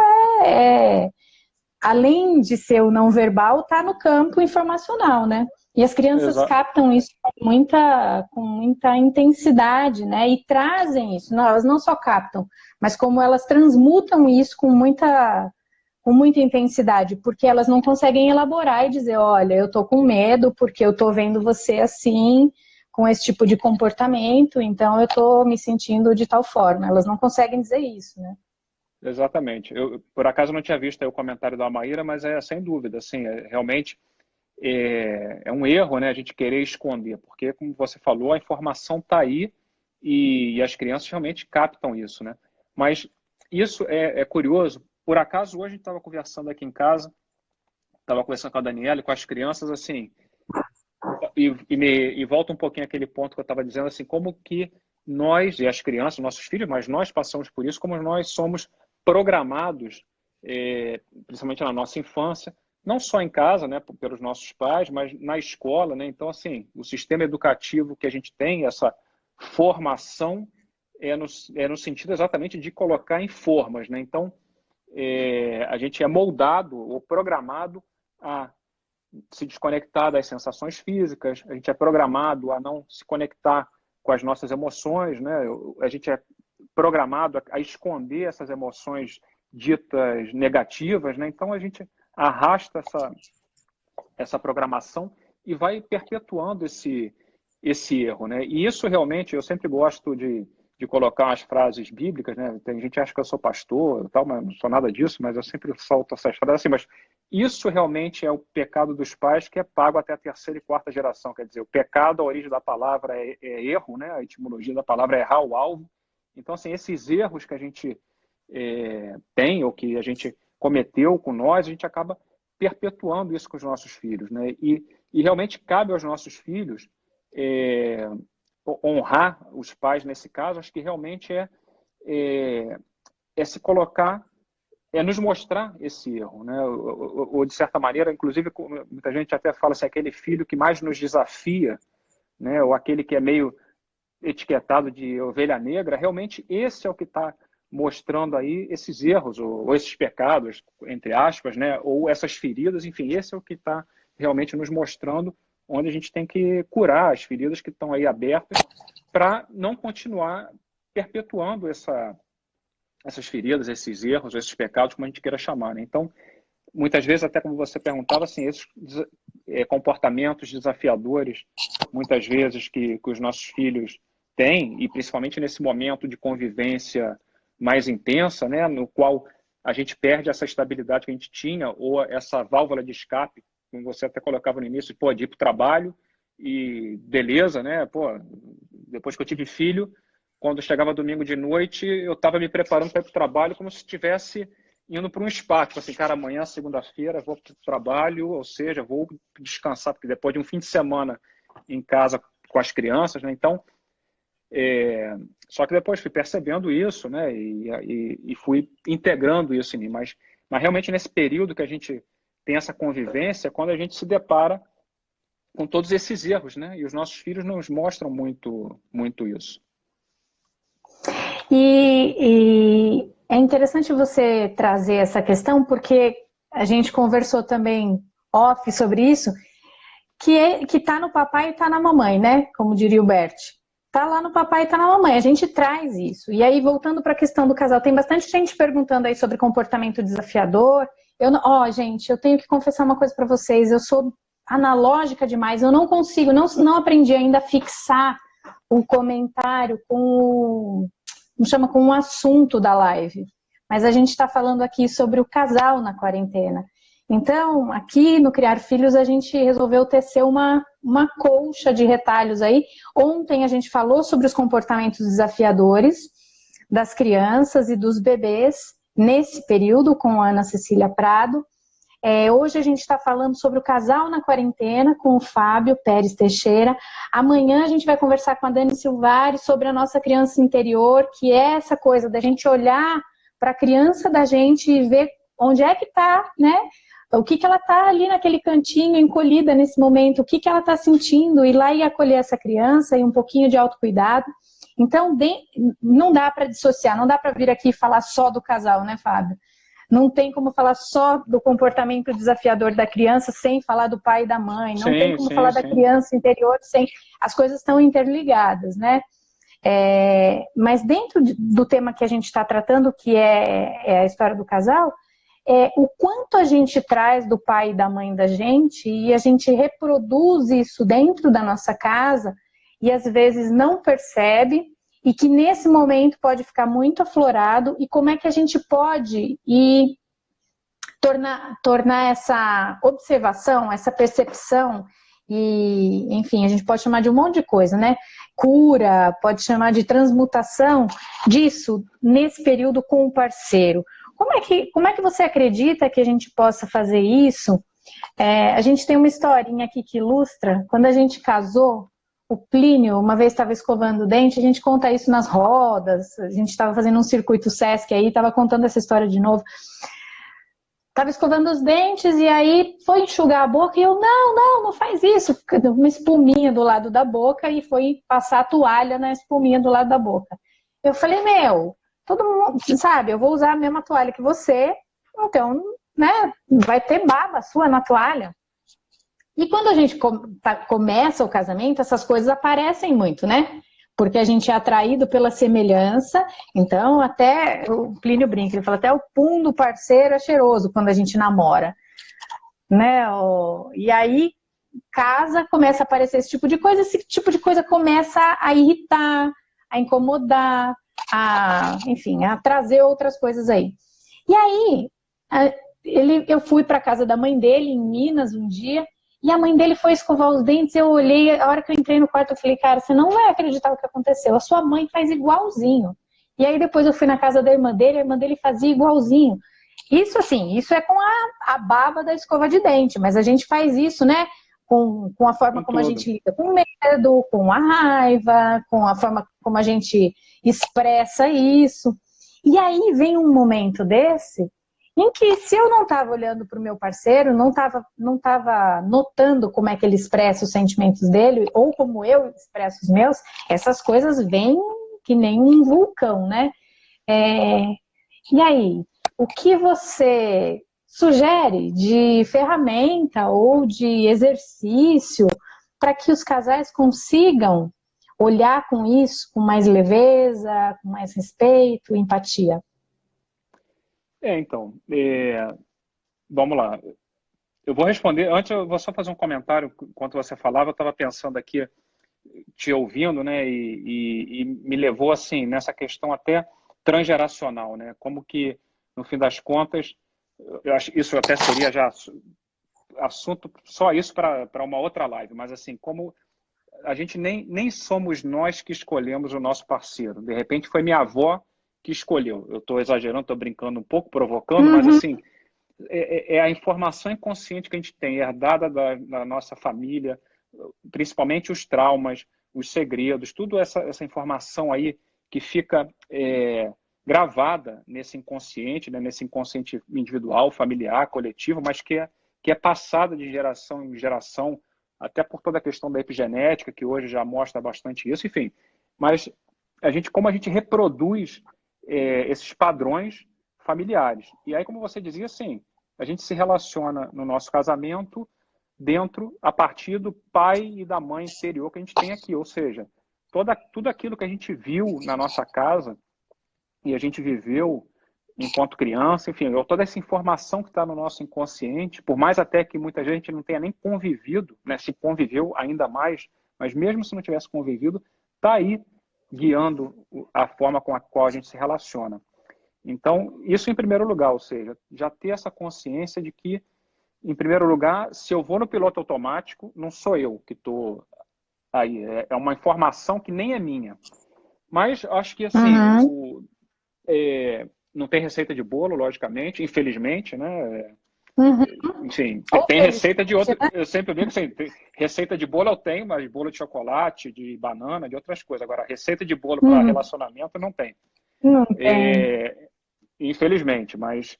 além de ser o não verbal, está no campo informacional, né? E as crianças captam isso com muita intensidade, né? E trazem isso. Não, elas não só captam, mas como elas transmutam isso com muita intensidade, porque elas não conseguem elaborar e dizer, olha, eu tô com medo porque eu tô vendo você assim, com esse tipo de comportamento, então eu tô me sentindo de tal forma. Elas não conseguem dizer isso, né? Exatamente. Eu, por acaso, não tinha visto aí o comentário da Maíra, mas sem dúvida, assim, realmente é um erro, né, a gente querer esconder, porque, como você falou, a informação está aí e as crianças realmente captam isso, né? Mas isso é curioso. Por acaso, hoje a gente estava conversando aqui em casa, estava conversando com a Daniela e com as crianças, assim, e volta um pouquinho aquele ponto que eu estava dizendo, assim, como que nós, e as crianças, nossos filhos, mas nós passamos por isso, como nós somos programados, principalmente na nossa infância, não só em casa, né, pelos nossos pais, mas na escola, né? Então, assim, o sistema educativo que a gente tem, essa formação, no sentido exatamente de colocar em formas, né? Então, a gente é moldado ou programado a se desconectar das sensações físicas, a gente é programado a não se conectar com as nossas emoções, né? A gente é programado a esconder essas emoções ditas negativas, né? Então a gente arrasta essa programação e vai perpetuando esse erro, né? E isso realmente, eu sempre gosto de colocar umas frases bíblicas, né? Tem gente que acha que eu sou pastor e tal, mas não sou nada disso, mas eu sempre solto essas frases assim, mas isso realmente é o pecado dos pais que é pago até a terceira e quarta geração, quer dizer, o pecado, a origem da palavra é erro, né? A etimologia da palavra é errar o alvo. Então, assim, esses erros que a gente tem ou que a gente cometeu com nós, a gente acaba perpetuando isso com os nossos filhos, né? E realmente cabe aos nossos filhos honrar os pais nesse caso, acho que realmente é se colocar, nos mostrar esse erro, né? Ou de certa maneira, inclusive, muita gente até fala assim, aquele filho que mais nos desafia, né? Ou aquele que é meio etiquetado de ovelha negra, realmente esse é o que está mostrando aí esses erros, ou esses pecados, entre aspas, né? Ou essas feridas, enfim, esse é o que está realmente nos mostrando onde a gente tem que curar as feridas que estão aí abertas para não continuar perpetuando essas feridas, esses erros, esses pecados, como a gente queira chamar, né? Então, muitas vezes, até como você perguntava, assim, esses comportamentos desafiadores, muitas vezes que os nossos filhos têm, e principalmente nesse momento de convivência mais intensa, né, no qual a gente perde essa estabilidade que a gente tinha, ou essa válvula de escape, como você até colocava no início, de ir para o trabalho, e beleza, né, depois que eu tive filho, quando chegava domingo de noite, eu estava me preparando para ir para o trabalho como se estivesse indo para um spa, tipo assim, cara, amanhã, segunda-feira, vou para o trabalho, ou seja, vou descansar, porque depois de um fim de semana em casa com as crianças, né? Então, só que depois fui percebendo isso, né? E fui integrando isso em mim. Mas realmente nesse período que a gente tem essa convivência, quando a gente se depara com todos esses erros, né? E os nossos filhos nos mostram muito, muito isso. E é interessante você trazer essa questão, porque a gente conversou também off sobre isso, que tá no papai e tá na mamãe, né? Como diria o Bert. tá lá no papai e tá na mamãe. A gente traz isso. E aí, voltando para a questão do casal, tem bastante gente perguntando aí sobre comportamento desafiador. Gente, eu tenho que confessar uma coisa para vocês. Eu sou analógica demais. Eu não consigo, não aprendi ainda a fixar o comentário com um assunto da live. Mas a gente está falando aqui sobre o casal na quarentena. Então, aqui no Criar Filhos, a gente resolveu tecer uma colcha de retalhos aí. Ontem a gente falou sobre os comportamentos desafiadores das crianças e dos bebês nesse período com a Ana Cecília Prado. Hoje a gente está falando sobre o casal na quarentena com o Fábio Pérez Teixeira. Amanhã a gente vai conversar com a Dani Silvari sobre a nossa criança interior, que é essa coisa da gente olhar para a criança da gente e ver onde é que está, né? O que ela está ali naquele cantinho, encolhida nesse momento, o que ela está sentindo, ir lá e acolher essa criança e um pouquinho de autocuidado. Então, não dá para dissociar, não dá para vir aqui e falar só do casal, né, Fábio? Não tem como falar só do comportamento desafiador da criança sem falar do pai e da mãe. Não tem como falar da criança interior sem... As coisas estão interligadas, né? Mas dentro do tema que a gente está tratando, que é a história do casal, o quanto a gente traz do pai e da mãe da gente e a gente reproduz isso dentro da nossa casa e às vezes não percebe e que nesse momento pode ficar muito aflorado e como é que a gente pode tornar essa observação, essa percepção e, enfim, a gente pode chamar de um monte de coisa, né? Cura, pode chamar de transmutação disso nesse período com o parceiro. Como é que você acredita que a gente possa fazer isso? A gente tem uma historinha aqui que ilustra. Quando a gente casou, o Plínio, uma vez estava escovando o dente, a gente conta isso nas rodas, a gente estava fazendo um circuito Sesc aí, estava contando essa história de novo. Estava escovando os dentes e aí foi enxugar a boca e eu, não faz isso. Uma espuminha do lado da boca e foi passar a toalha na espuminha do lado da boca. Eu falei, todo mundo, sabe, eu vou usar a mesma toalha que você, então, né, vai ter baba sua na toalha. E quando a gente começa o casamento, essas coisas aparecem muito, né? Porque a gente é atraído pela semelhança, então até o Plínio brinca, ele fala, até o pum do parceiro é cheiroso quando a gente namora, né? E aí, casa, começa a aparecer esse tipo de coisa começa a irritar, a incomodar, enfim, a trazer outras coisas aí. E aí, eu fui para a casa da mãe dele, em Minas, um dia, e a mãe dele foi escovar os dentes, eu olhei, a hora que eu entrei no quarto, eu falei, cara, você não vai acreditar o que aconteceu, a sua mãe faz igualzinho. E aí depois eu fui na casa da irmã dele, a irmã dele fazia igualzinho. Isso assim, isso é com a baba da escova de dente, mas a gente faz isso, né, com a forma como a gente lida com medo, com a raiva, com a forma como a gente expressa isso. E aí vem um momento desse em que se eu não estava olhando para o meu parceiro, não estava notando como é que ele expressa os sentimentos dele, ou como eu expresso os meus, essas coisas vêm que nem um vulcão, né? E aí, o que você sugere de ferramenta ou de exercício para que os casais consigam olhar com isso com mais leveza, com mais respeito, empatia? Então, vamos lá. Eu vou responder, antes eu vou só fazer um comentário, enquanto você falava, eu estava pensando aqui, te ouvindo, né, e me levou, assim, nessa questão até transgeracional, né, como que, no fim das contas, eu acho que isso até seria já assunto, só isso para uma outra live, mas assim, como a gente nem somos nós que escolhemos o nosso parceiro, de repente foi minha avó que escolheu. Eu estou exagerando, estou brincando um pouco, provocando, mas assim, é a informação inconsciente que a gente tem, herdada da nossa família, principalmente os traumas, os segredos, tudo essa informação aí que fica gravada nesse inconsciente, né, nesse inconsciente individual, familiar, coletivo, mas que é passada de geração em geração, até por toda a questão da epigenética, que hoje já mostra bastante isso, enfim. Mas como a gente reproduz esses padrões familiares. E aí, como você dizia, assim, a gente se relaciona no nosso casamento a partir do pai e da mãe interior que a gente tem aqui. Ou seja, tudo aquilo que a gente viu na nossa casa e a gente viveu enquanto criança, enfim, toda essa informação que está no nosso inconsciente, por mais até que muita gente não tenha nem convivido, né, se conviveu ainda mais, mas mesmo se não tivesse convivido, está aí guiando a forma com a qual a gente se relaciona. Então, isso em primeiro lugar, ou seja, já ter essa consciência de que, em primeiro lugar, se eu vou no piloto automático, não sou eu que estou aí, é uma informação que nem é minha. Mas acho que, assim, não tem receita de bolo, logicamente, infelizmente, né? Enfim, tem receita de outra. Eu sempre digo assim, receita de bolo eu tenho, mas bolo de chocolate, de banana, de outras coisas. Agora, receita de bolo para relacionamento não tem. Não tem. Infelizmente, mas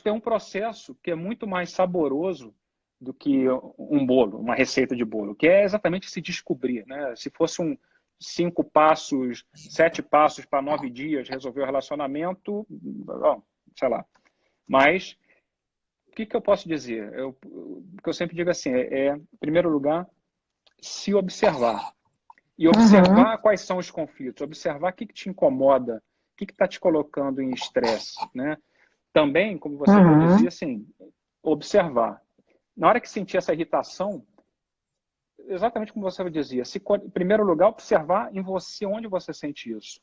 tem um processo que é muito mais saboroso do que um bolo, uma receita de bolo, que é exatamente se descobrir, né? Se fosse 5 passos, 7 passos para 9 dias resolver o relacionamento, bom, sei lá. Mas o que eu posso dizer? O que eu sempre digo assim em primeiro lugar, se observar. E observar quais são os conflitos, observar o que te incomoda, o que está te colocando em estresse, né? Também, como você dizia, assim, observar. Na hora que sentir essa irritação, exatamente como você dizia, em primeiro lugar, observar em você onde você sente isso.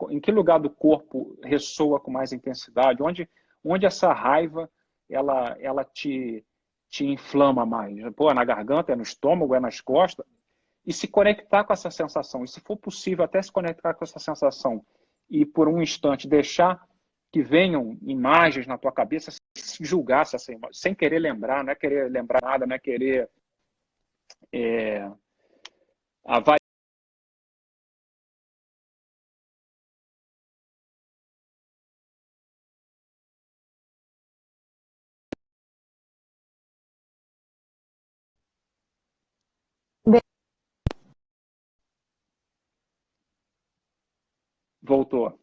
Em que lugar do corpo ressoa com mais intensidade, onde essa raiva ela te inflama mais. Pô, é na garganta, é no estômago, é nas costas. E se conectar com essa sensação. E se for possível, até se conectar com essa sensação e por um instante deixar que venham imagens na tua cabeça, sem julgar essa imagem, sem querer lembrar, não é querer lembrar nada, não é querer avaliar. Voltou.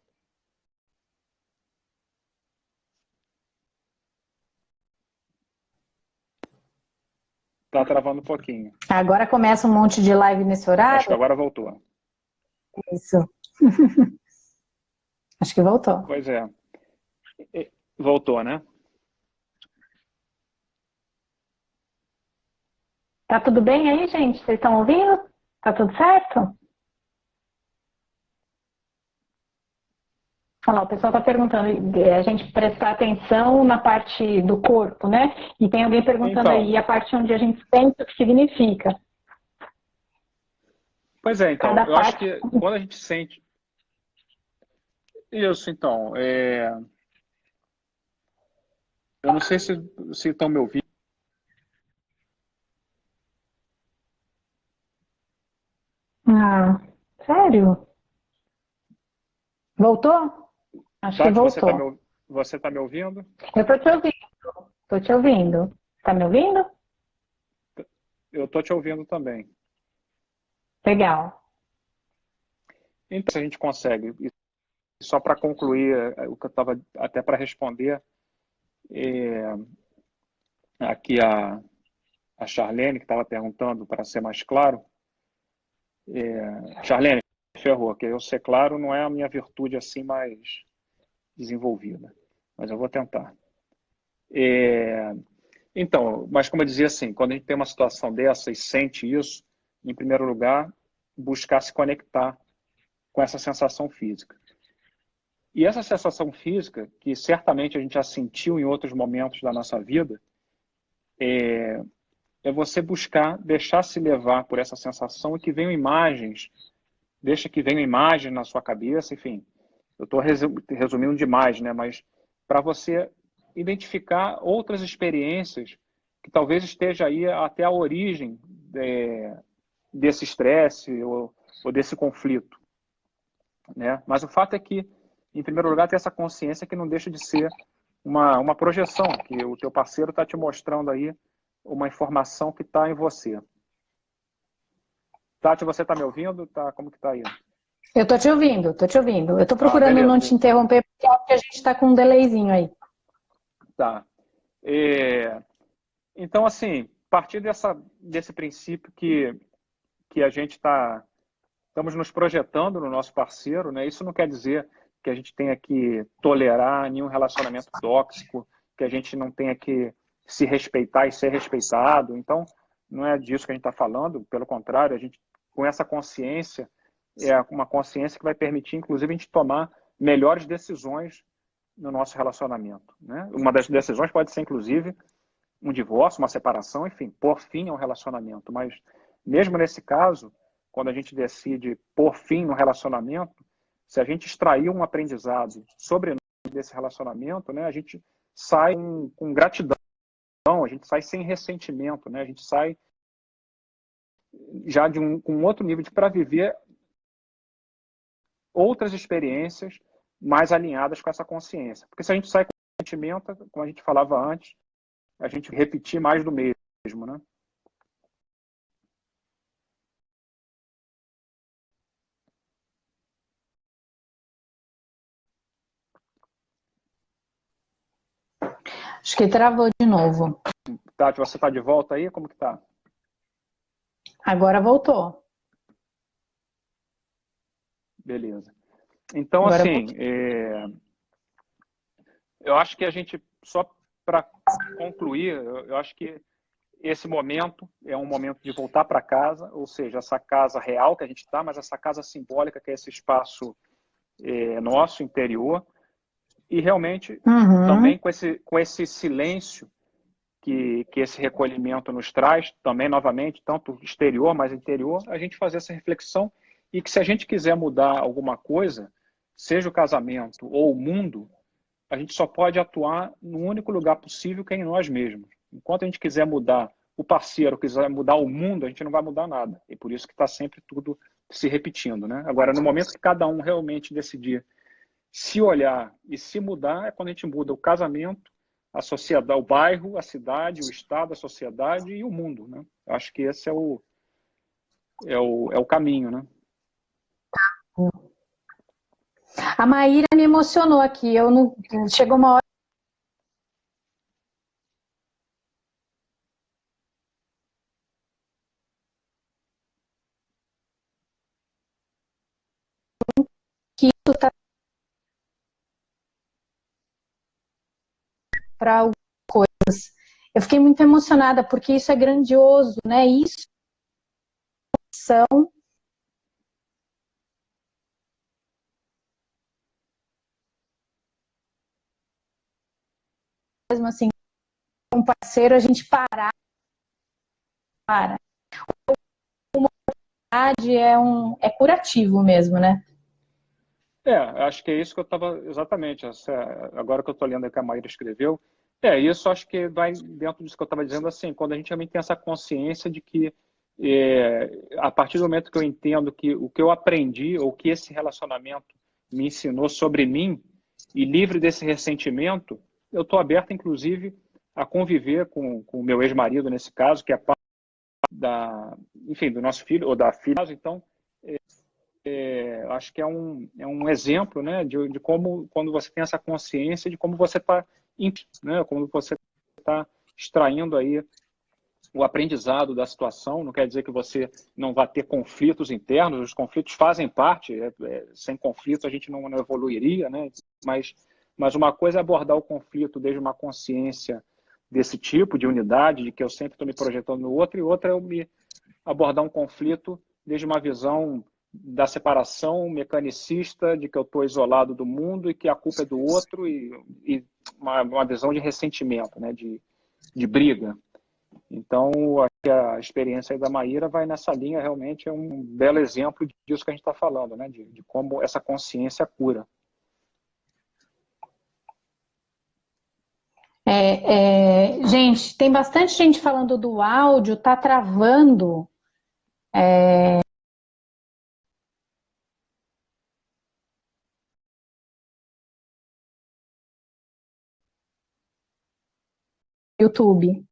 Tá travando um pouquinho. Agora começa um monte de live nesse horário? Acho que agora voltou. Isso. Acho que voltou. Pois é. Voltou, né? Tá tudo bem aí, gente? Vocês estão ouvindo? Tá tudo certo? Olha lá, o pessoal está perguntando, a gente prestar atenção na parte do corpo, né? E tem alguém perguntando aí a parte onde a gente sente o que significa. Pois é, então, eu acho que quando a gente sente... Isso, então, eu não sei se estão me ouvindo. Ah, sério? Voltou? Acho que Tati, voltou. você está me ouvindo? Eu tô te ouvindo. Tô te ouvindo. Tá me ouvindo? Eu estou te ouvindo também. Legal. Então, se a gente consegue, e só para concluir o que eu estava até para responder, aqui a Charlene, que estava perguntando, para ser mais claro. Charlene, ferrou, que eu ser claro não é a minha virtude assim mais desenvolvida, mas eu vou tentar. Então, mas como eu dizia assim, quando a gente tem uma situação dessa e sente isso, em primeiro lugar, buscar se conectar com essa sensação física. E essa sensação física, que certamente a gente já sentiu em outros momentos da nossa vida, é você buscar deixar se levar por essa sensação e que venham imagens, deixa que venham imagens na sua cabeça, enfim. Eu estou resumindo demais, né? Mas para você identificar outras experiências que talvez esteja aí até a origem desse estresse ou desse conflito, né? Mas o fato é que, em primeiro lugar, ter essa consciência que não deixa de ser uma projeção, que o teu parceiro está te mostrando aí uma informação que está em você. Tati, você está me ouvindo? Como que está aí? Eu tô te ouvindo, tô te ouvindo. Eu tô procurando não te Beleza. interromper, porque acho que a gente está com um delayzinho aí. Tá. Então, assim, a partir desse princípio que a gente está estamos nos projetando no nosso parceiro, né? Isso não quer dizer que a gente tenha que tolerar nenhum relacionamento tóxico, que a gente não tenha que se respeitar e ser respeitado. Então, não é disso que a gente está falando, pelo contrário, a gente, com essa consciência, é uma consciência que vai permitir, inclusive, a gente tomar melhores decisões no nosso relacionamento, né? Uma das decisões pode ser, inclusive, um divórcio, uma separação, enfim, pôr fim ao relacionamento. Mas, mesmo nesse caso, quando a gente decide pôr fim no relacionamento, se a gente extrair um aprendizado sobre desse relacionamento, né, a gente sai com gratidão, a gente sai sem ressentimento, né, a gente sai já com um outro nível para viver outras experiências mais alinhadas com essa consciência. Porque se a gente sai com ressentimento, como a gente falava antes, a gente repetir mais do mesmo, né? Acho que travou de novo. Tati, você está de volta aí? Como que tá? Agora voltou. Beleza. Então, Agora assim, eu acho que a gente, só para concluir, eu acho que esse momento é um momento de voltar para casa, ou seja, essa casa real que a gente está, mas essa casa simbólica, que é esse espaço nosso, interior, e realmente também com esse silêncio que esse recolhimento nos traz, também novamente, tanto exterior, mas interior, a gente fazer essa reflexão e que se a gente quiser mudar alguma coisa, seja o casamento ou o mundo, a gente só pode atuar no único lugar possível, que é em nós mesmos. Enquanto a gente quiser mudar o parceiro, quiser mudar o mundo, a gente não vai mudar nada. E por isso que está sempre tudo se repetindo, né? Agora, no momento que cada um realmente decidir se olhar e se mudar, é quando a gente muda o casamento, a sociedade, o bairro, a cidade, o estado, a sociedade e o mundo, né? Eu acho que esse é o caminho, né? A Maíra me emocionou aqui. Eu não... Chegou uma hora que isso está para algumas coisas. Eu fiquei muito emocionada porque isso é grandioso, né? Isso são mesmo assim, um parceiro a gente parar para. É curativo mesmo, né? Acho que é isso que eu estava exatamente. Agora que eu estou lendo o que a Maíra escreveu, isso acho que vai dentro disso que eu estava dizendo, assim, quando a gente também tem essa consciência de que a partir do momento que eu entendo que o que eu aprendi ou que esse relacionamento me ensinou sobre mim e livre desse ressentimento, eu estou aberto, inclusive, a conviver com o meu ex-marido, nesse caso, que é parte enfim, do nosso filho ou da filha. Então, acho que é um exemplo, né, de como, quando você tem essa consciência de como você está, né, como você está extraindo aí o aprendizado da situação. Não quer dizer que você não vai ter conflitos internos, os conflitos fazem parte, sem conflito a gente não evoluiria, né, mas uma coisa é abordar o conflito desde uma consciência desse tipo de unidade, de que eu sempre estou me projetando no outro, e outra é eu me abordar um conflito desde uma visão da separação mecanicista, de que eu estou isolado do mundo e que a culpa é do outro, e uma visão de ressentimento, né, de briga. Então, acho que a experiência da Maíra vai nessa linha, realmente é um belo exemplo disso que a gente está falando, né, de como essa consciência cura. Gente, tem bastante gente falando do áudio, tá travando. YouTube.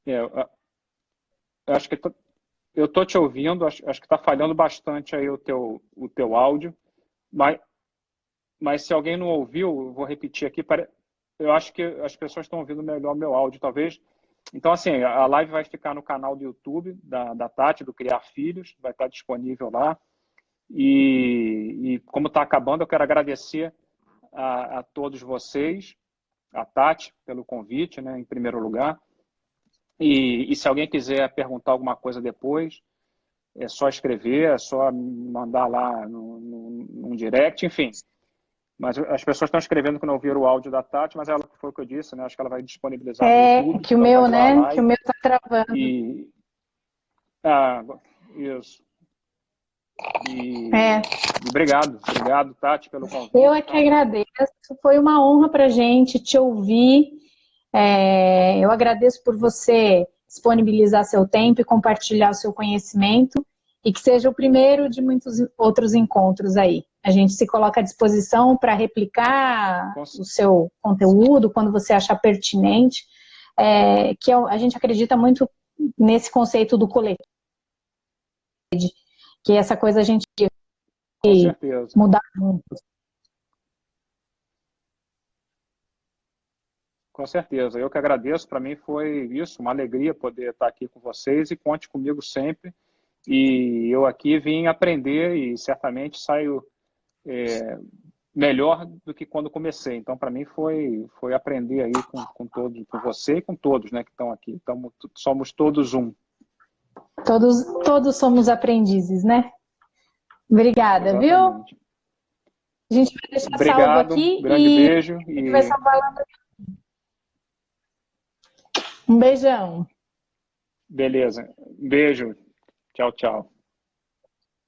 Eu acho que eu estou te ouvindo, acho que está falhando bastante aí o teu áudio, mas mas se alguém não ouviu, eu vou repetir aqui. Eu acho que as pessoas estão ouvindo melhor meu áudio, talvez. Então, assim, a live vai ficar no canal do YouTube da Tati, do Criar Filhos, vai estar disponível lá. E como está acabando, eu quero agradecer a todos vocês, a Tati, pelo convite, né, em primeiro lugar. E se alguém quiser perguntar alguma coisa depois, é só escrever, é só mandar lá no direct, enfim. Mas as pessoas estão escrevendo que não ouviram o áudio da Tati, mas ela foi o que eu disse, né? Acho que ela vai disponibilizar no YouTube. Que o então meu, vai né? Que o meu tá travando. Isso. Obrigado, Tati, pelo convite. Eu é que agradeço, foi uma honra para a gente te ouvir. Eu agradeço por você disponibilizar seu tempo e compartilhar o seu conhecimento, e que seja o primeiro de muitos outros encontros aí. A gente se coloca à disposição para replicar o seu conteúdo quando você achar pertinente, que a gente acredita muito nesse conceito do coletivo, que essa coisa a gente mudar juntos. Com certeza, eu que agradeço, para mim foi isso, uma alegria poder estar aqui com vocês, e conte comigo sempre. E eu aqui vim aprender e certamente saio melhor do que quando comecei. Então, para mim foi aprender aí com você e com todos, né, que estão aqui. Somos todos um. Todos somos aprendizes, né? Obrigada, Exatamente. Viu? A gente vai deixar Obrigado, salvo aqui. Grande beijo. A gente vai salvar lá. Um beijão. Beleza. Beijo. Tchau, tchau.